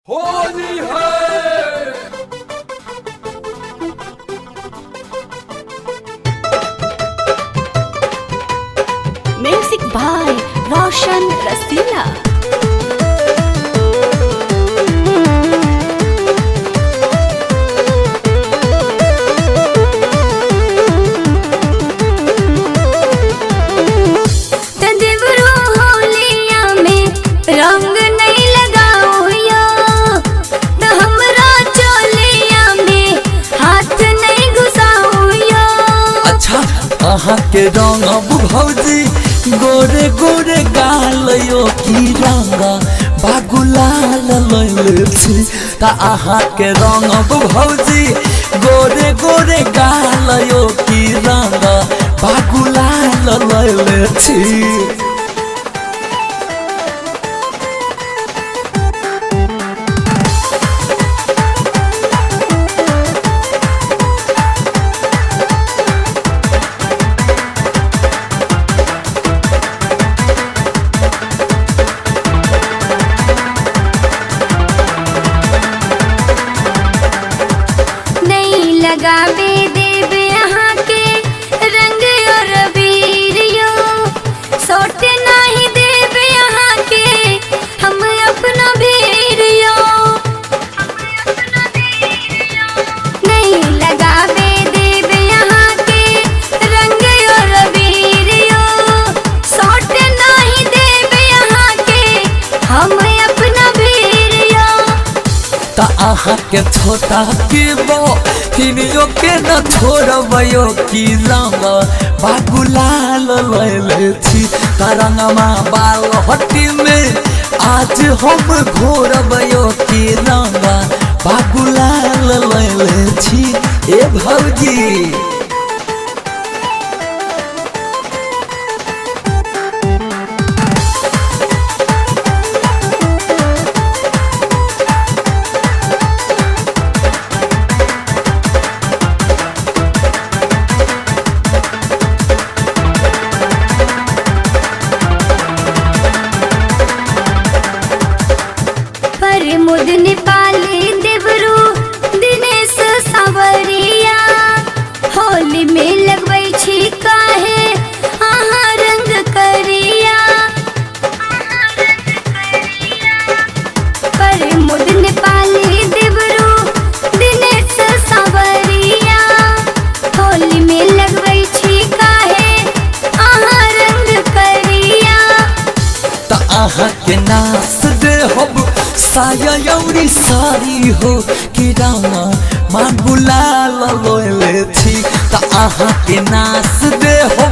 होली है। Music by रोशन रसीला। अहाँ के रंग भौजी गोरे गोरे गालो की रंग बागुलाल लैले छी ता अहाँ के रंग भौजी गोरे गोरे गालो की रंग बागुलाल लैले छी। लगावे देव यहाँ के रंग और वीरियो सोटे नहीं देव यहाँ के हम अपना भीरियो नहीं लगावे देव यहाँ के रंग और वीरियो सोटे नहीं देव यहाँ के हम अपना भीरियो ता अहाँ के छोटा के बो हिनियो के न छोड़बयो की रंग बागुलाल लैले छी तरंगमा बाल हट्टी में आज हम घोरबयो की रंग बागुलाल लैले छी ए भौजी। मुद नेपाली देवरू दिनेश सावरिया होली में लगबै छी काहे अहाँ रंग करिया पर मुद नेपाली देवरू दिनेश सावरिया होली में लगबै छी काहे अहाँ रंग करिया ता अहाँ के नास दे हम साया यौरी सारी हो कि रामा माँ बुलाल लैले छी ता अहाँ के नास दे हो